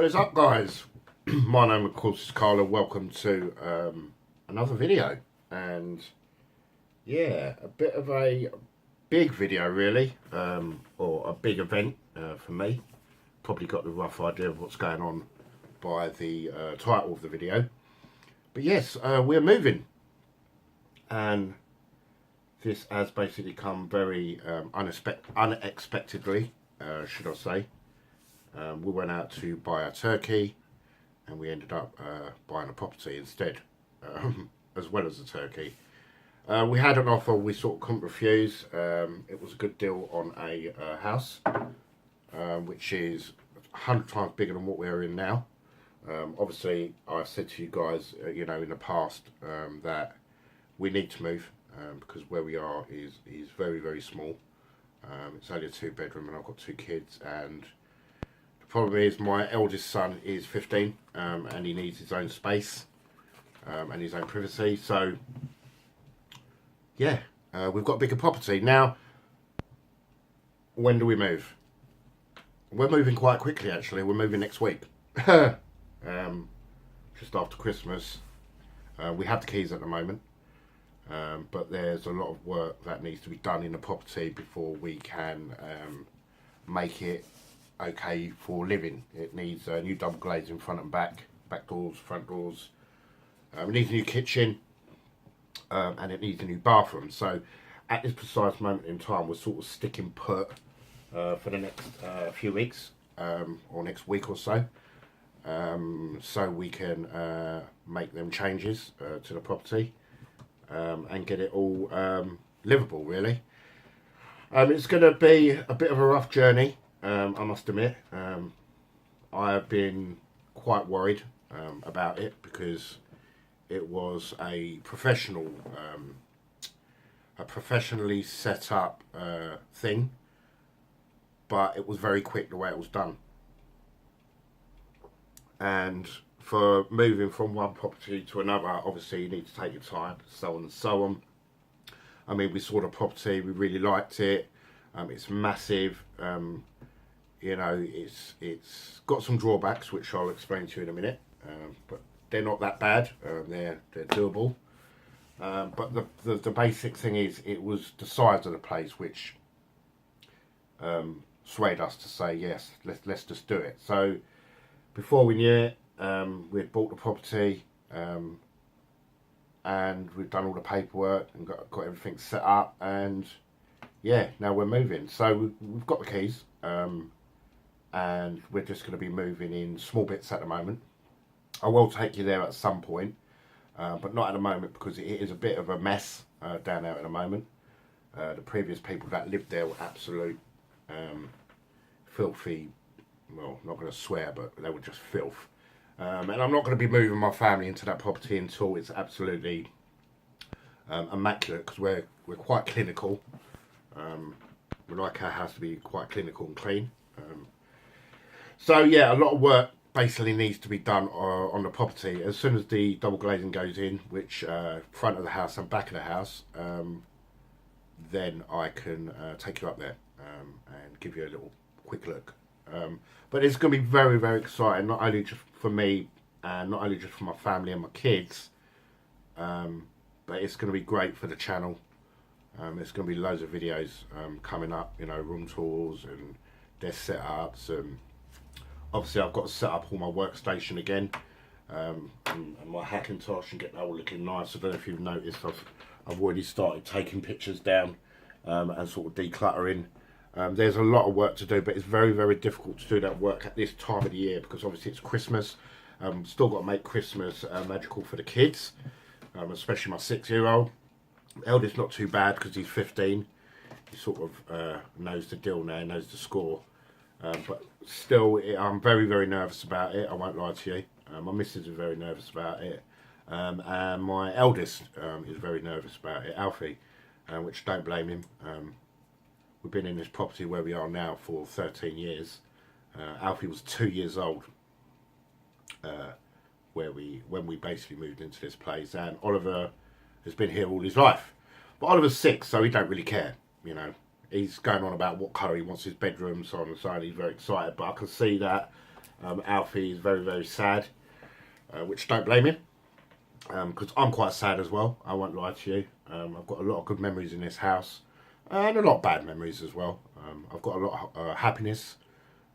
What is up, guys? My name, of course, is Carla. Welcome to another video, and yeah, a bit of a big video, really, or a big event for me. Probably got the rough idea of what's going on by the title of the video. But yes, we're moving, and this has basically come very unexpectedly, should I say. We went out to buy a turkey, and we ended up buying a property instead, as well as the turkey. We had an offer we sort of couldn't refuse. It was a good deal on a house, which is 100 times bigger than what we're in now. Obviously, I said to you guys, in the past, that we need to move because where we are is very, very small. It's only a 2-bedroom, and I've got 2 kids, and the problem is my eldest son is 15, and he needs his own space and his own privacy. So yeah, we've got a bigger property now. When do we move? We're moving quite quickly, actually. We're moving next week. Just after Christmas. We have the keys at the moment, but there's a lot of work that needs to be done in the property before we can make it okay for living. It needs a new double glaze in front and back doors, front doors. It needs a new kitchen, and it needs a new bathroom. So at this precise moment in time, we're sort of sticking put for the next few weeks, or next week or so, so we can make them changes to the property and get it all livable, really. It's going to be a bit of a rough journey, I must admit. I have been quite worried about it because it was a professionally set up thing, but it was very quick the way it was done. And for moving from one property to another, obviously you need to take your time, so on and so on. I mean, we saw the property, we really liked it. It's massive. It's got some drawbacks, which I'll explain to you in a minute. But they're not that bad. They're doable. But the basic thing is, it was the size of the place which swayed us to say yes, let's just do it. So before we knew it, we'd bought the property, and we've done all the paperwork and got everything set up, and yeah, now we're moving. So we've got the keys, and we're just going to be moving in small bits at the moment. I will take you there at some point, but not at the moment because it is a bit of a mess down there at the moment. The previous people that lived there were absolute filthy. Well, not going to swear, but they were just filth. And I'm not going to be moving my family into that property until it's absolutely immaculate, because we're quite clinical. We like our house to be quite clinical and clean. So yeah, a lot of work basically needs to be done on the property. As soon as the double glazing goes in, which front of the house and back of the house, then I can take you up there and give you a little quick look. But it's going to be very, very exciting, not only just for me and not only just for my family and my kids, but it's going to be great for the channel. There's going to be loads of videos coming up, room tours and desk setups, and obviously I've got to set up all my workstation again, and my Hackintosh, and get that all looking nice. I don't know if you've noticed, I've already started taking pictures down and sort of decluttering. There's a lot of work to do, but it's very, very difficult to do that work at this time of the year because obviously it's Christmas. Still got to make Christmas magical for the kids, especially my 6-year-old. Eldest not too bad because he's 15. He sort of knows the deal now, knows the score. But still, I'm very, very nervous about it. I won't lie to you. My missus is very nervous about it. And my eldest is very nervous about it, Alfie, which don't blame him. We've been in this property where we are now for 13 years. Alfie was 2 years old when we basically moved into this place, and Oliver has been here all his life. But Oliver's 6, so he don't really care. He's going on about what colour he wants his bedroom, so on and so on. He's very excited, but I can see that Alfie is very, very sad, which don't blame him, because I'm quite sad as well. I won't lie to you. I've got a lot of good memories in this house, and a lot of bad memories as well. I've got a lot of happiness,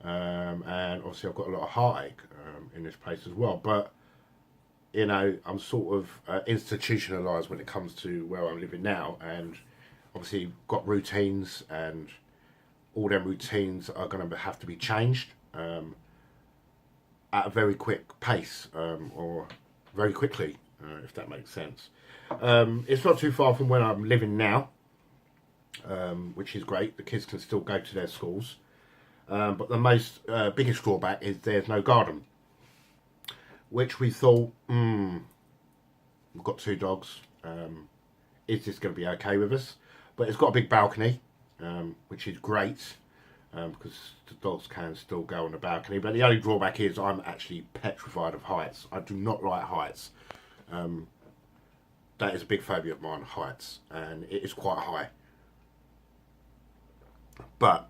and obviously I've got a lot of heartache in this place as well. But you know, I'm sort of institutionalised when it comes to where I'm living now, and obviously got routines, and all them routines are going to have to be changed at a very quick pace, or very quickly, if that makes sense. It's not too far from where I'm living now, which is great. The kids can still go to their schools, but the most biggest drawback is there's no garden, which we thought, we've got 2 dogs. Is this going to be okay with us? But it's got a big balcony, which is great, because the dogs can still go on the balcony. But the only drawback is I'm actually petrified of heights. I do not like heights. That is a big phobia of mine, heights, and it is quite high. But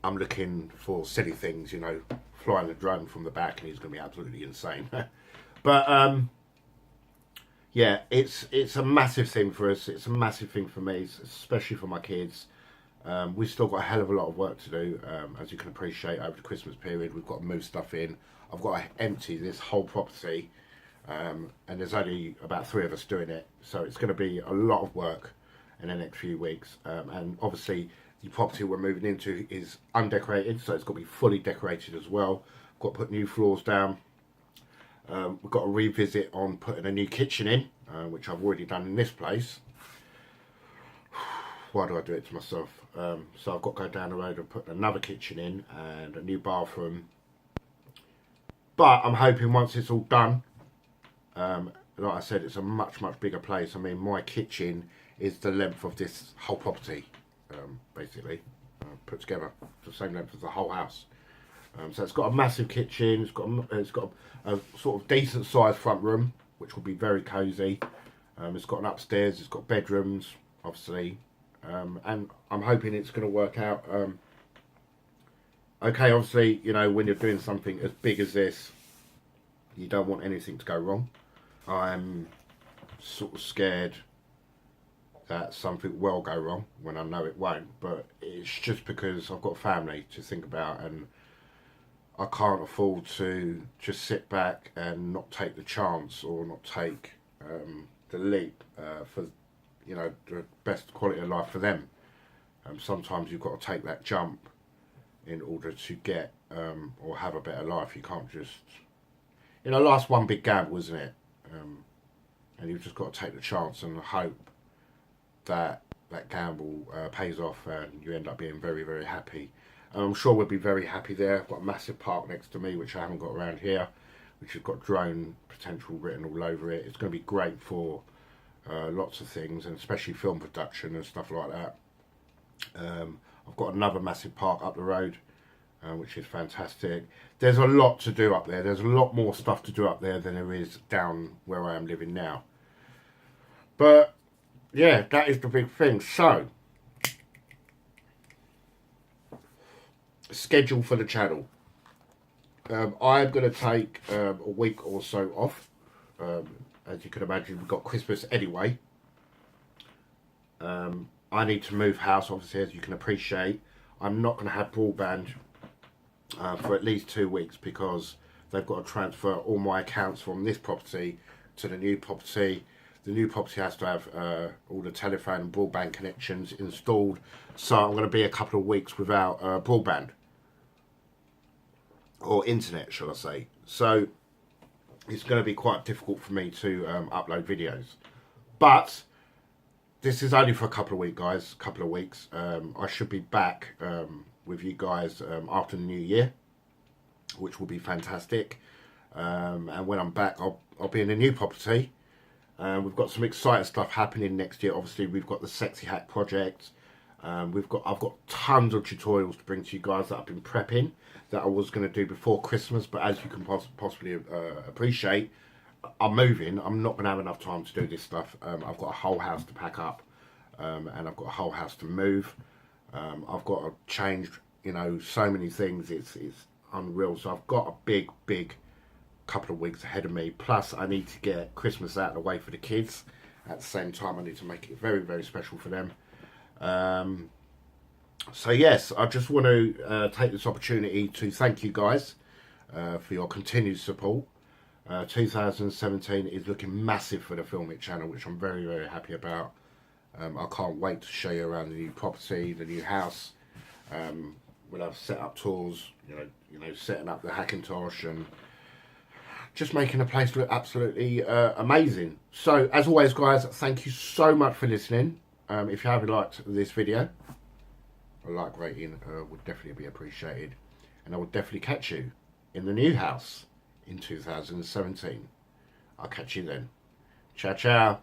I'm looking for silly things, you know, flying a drone from the balcony is going to be absolutely insane. But yeah, it's a massive thing for us. It's a massive thing for me, especially for my kids. We've still got a hell of a lot of work to do, as you can appreciate. Over the Christmas period, we've got to move stuff in. I've got to empty this whole property, and there's only about 3 of us doing it, so it's going to be a lot of work in the next few weeks. And obviously, the property we're moving into is undecorated, so it's got to be fully decorated as well. Got to put new floors down. We've got to revisit on putting a new kitchen in, which I've already done in this place. Why do I do it to myself? So I've got to go down the road and put another kitchen in and a new bathroom. But I'm hoping once it's all done, like I said, it's a much, much bigger place. I mean, my kitchen is the length of this whole property, basically, put together. It's the same length as the whole house. So it's got a massive kitchen. It's got a sort of decent sized front room, which will be very cosy. It's got an upstairs. It's got bedrooms, obviously, and I'm hoping it's going to work out. Okay, obviously, you know, when you're doing something as big as this, you don't want anything to go wrong. I'm sort of scared that something will go wrong when I know it won't, but it's just because I've got family to think about, and I can't afford to just sit back and not take the chance or not take the leap for, you know, the best quality of life for them. Sometimes you've got to take that jump in order to get or have a better life. You can't just, you know, life's one big gamble, isn't it? And you've just got to take the chance and hope that that gamble pays off and you end up being very, very happy. I'm sure we'll be very happy there. I've got a massive park next to me, which I haven't got around here, which has got drone potential written all over it. It's going to be great for lots of things, and especially film production and stuff like that. I've got another massive park up the road, which is fantastic. There's a lot to do up there. There's a lot more stuff to do up there than there is down where I am living now. But yeah, that is the big thing. So, schedule for the channel. I'm going to take a week or so off. As you can imagine, we've got Christmas anyway. I need to move house, obviously, as you can appreciate. I'm not going to have broadband for at least 2 weeks because they've got to transfer all my accounts from this property to the new property. The new property has to have all the telephone and broadband connections installed. So I'm going to be a couple of weeks without broadband. Or internet, shall I say. So it's going to be quite difficult for me to upload videos. But this is only for a couple of weeks, guys. A couple of weeks. I should be back with you guys after the new year, which will be fantastic. And when I'm back, I'll be in a new property. We've got some exciting stuff happening next year. Obviously, we've got the Sexy Hack project. I've got tons of tutorials to bring to you guys that I've been prepping that I was going to do before Christmas, but as you can possibly appreciate, I'm moving. I'm not going to have enough time to do this stuff. I've got a whole house to pack up, and I've got a whole house to move. I've got to change, you know, so many things. unreal. So I've got a big couple of weeks ahead of me. Plus, I need to get Christmas out of the way for the kids. At the same time, I need to make it very special for them. So yes, I just want to take this opportunity to thank you guys for your continued support. 2017 is looking massive for the Film It channel, which I'm very happy about. I can't wait to show you around the new property, the new house. We'll have set up tours, you know, setting up the Hackintosh and just making the place look absolutely amazing. So as always, guys, thank you so much for listening. If you haven't liked this video, a like rating would definitely be appreciated, and I will definitely catch you in the new house in 2017. I'll catch you then. Ciao.